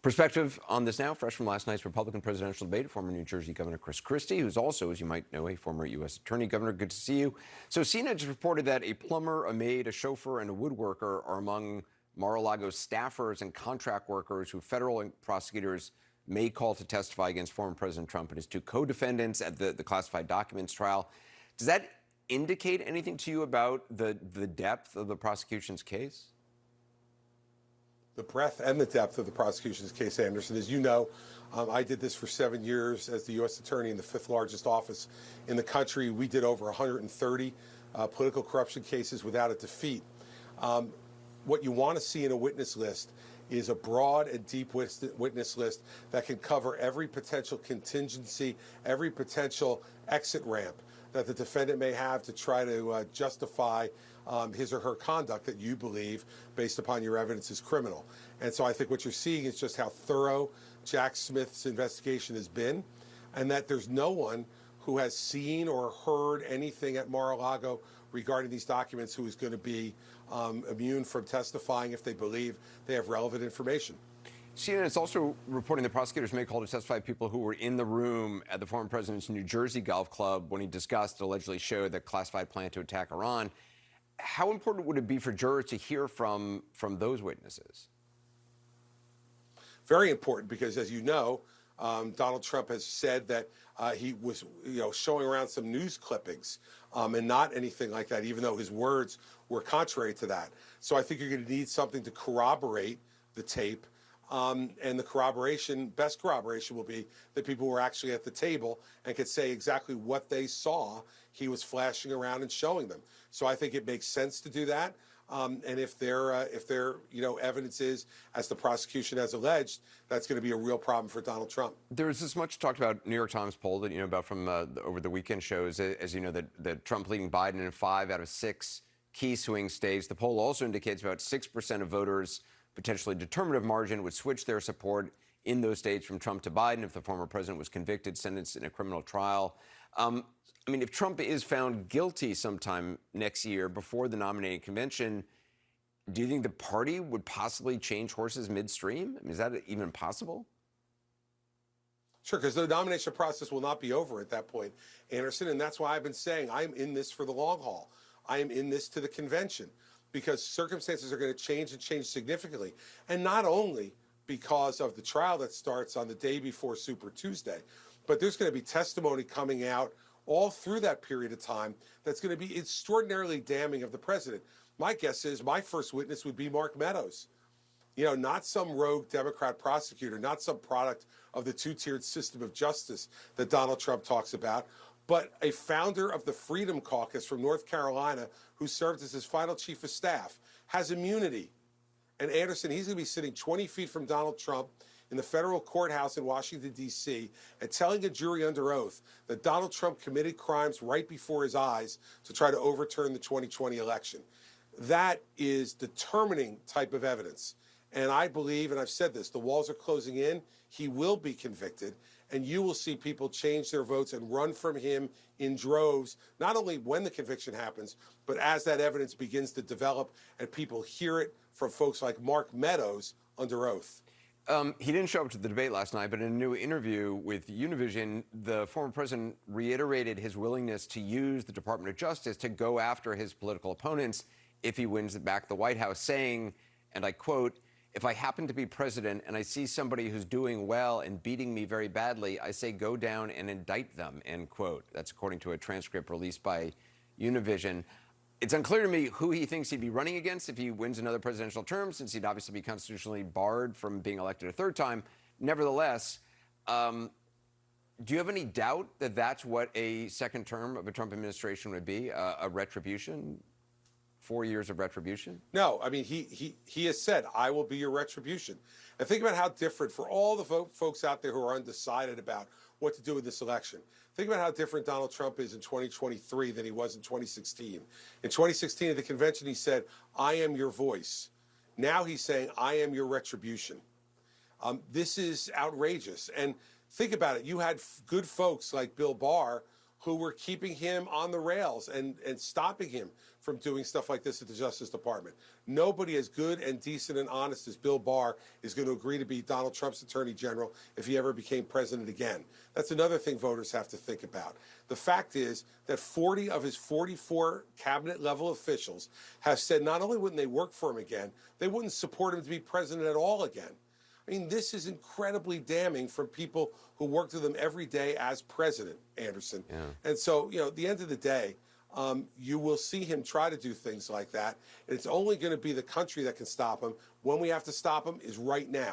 Perspective on this now, fresh from last night's Republican presidential debate, former New Jersey Governor Chris Christie, who's also, as you might know, a former U.S. Attorney. Governor, good to see you. So CNN just reported that a plumber, a maid, a chauffeur, and a woodworker are among Mar-a-Lago staffers and contract workers who federal prosecutors may call to testify against former President Trump and his two co-defendants at the classified documents trial. Does that indicate anything to you about the depth of the prosecution's case? The breadth and the depth of the prosecution's case, Anderson. As you know, I did this for 7 years as the U.S. Attorney in the fifth largest office in the country. We did over 130 political corruption cases without a defeat. What you want to see in a witness list is a broad and deep witness list that can cover every potential contingency, every potential exit ramp that the defendant may have to try to justify his or her conduct that you believe, based upon your evidence, is criminal. And so I think what you're seeing is just how thorough Jack Smith's investigation has been, and that there's no one who has seen or heard anything at Mar-a-Lago regarding these documents who is going to be immune from testifying if they believe they have relevant information. CNN is also reporting that prosecutors may call to testify people who were in the room at the former president's New Jersey golf club when he discussed, allegedly showed, the classified plan to attack Iran. How important would it be for jurors to hear from those witnesses? Very important, because as you know, Donald Trump has said that he was, showing around some news clippings and not anything like that, even though his words were contrary to that. So I think you're going to need something to corroborate the tape. And the best corroboration will be that people were actually at the table and could say exactly what they saw he was flashing around and showing them. So I think it makes sense to do that. And if their evidence is, as the prosecution has alleged, that's going to be a real problem for Donald Trump. There was this much talked about New York Times poll that about from over the weekend shows, as you know, that Trump leading Biden in 5 out of 6 key swing states. The poll also indicates about 6% of voters, potentially determinative margin, would switch their support in those states from Trump to Biden if the former president was convicted, sentenced in a criminal trial. If Trump is found guilty sometime next year before the nominating convention, do you think the party would possibly change horses midstream? Is that even possible? Sure, because the nomination process will not be over at that point, Anderson, and that's why I've been saying I'm in this for the long haul. I am in this to the convention, because circumstances are going to change and change significantly. And not only because of the trial that starts on the day before Super Tuesday, but there's going to be testimony coming out all through that period of time that's going to be extraordinarily damning of the president. My guess is my first witness would be Mark Meadows. Not some rogue Democrat prosecutor, not some product of the two-tiered system of justice that Donald Trump talks about, but a founder of the Freedom Caucus from North Carolina who served as his final chief of staff, has immunity. And Anderson, he's going to be sitting 20 feet from Donald Trump in the federal courthouse in Washington, D.C., and telling a jury under oath that Donald Trump committed crimes right before his eyes to try to overturn the 2020 election. That is determining type of evidence. And I believe, and I've said this, the walls are closing in. He will be convicted, and you will see people change their votes and run from him in droves, not only when the conviction happens, but as that evidence begins to develop and people hear it from folks like Mark Meadows under oath. He didn't show up to the debate last night, but in a new interview with Univision, the former president reiterated his willingness to use the Department of Justice to go after his political opponents if he wins back the White House, saying, and I quote, "If I happen to be president and I see somebody who's doing well and beating me very badly, I say go down and indict them," end quote. That's according to a transcript released by Univision. It's unclear to me who he thinks he'd be running against if he wins another presidential term, since he'd obviously be constitutionally barred from being elected a third time. Nevertheless, do you have any doubt that that's what a second term of a Trump administration would be, a retribution? 4 years of retribution? No, he has said, I will be your retribution. And think about how different, for all the folks out there who are undecided about what to do with this election, think about how different Donald Trump is in 2023 than he was in 2016. In 2016 at the convention, he said, I am your voice. Now he's saying, I am your retribution. This is outrageous. And think about it. You had good folks like Bill Barr who were keeping him on the rails and stopping him from doing stuff like this at the Justice Department. Nobody as good and decent and honest as Bill Barr is going to agree to be Donald Trump's Attorney General if he ever became president again. That's another thing voters have to think about. The fact is that 40 of his 44 cabinet-level officials have said not only wouldn't they work for him again, they wouldn't support him to be president at all again. I mean, this is incredibly damning from people who worked with him every day as president, Anderson. Yeah. And so, at the end of the day, you will see him try to do things like that. And it's only going to be the country that can stop him. When we have to stop him is right now.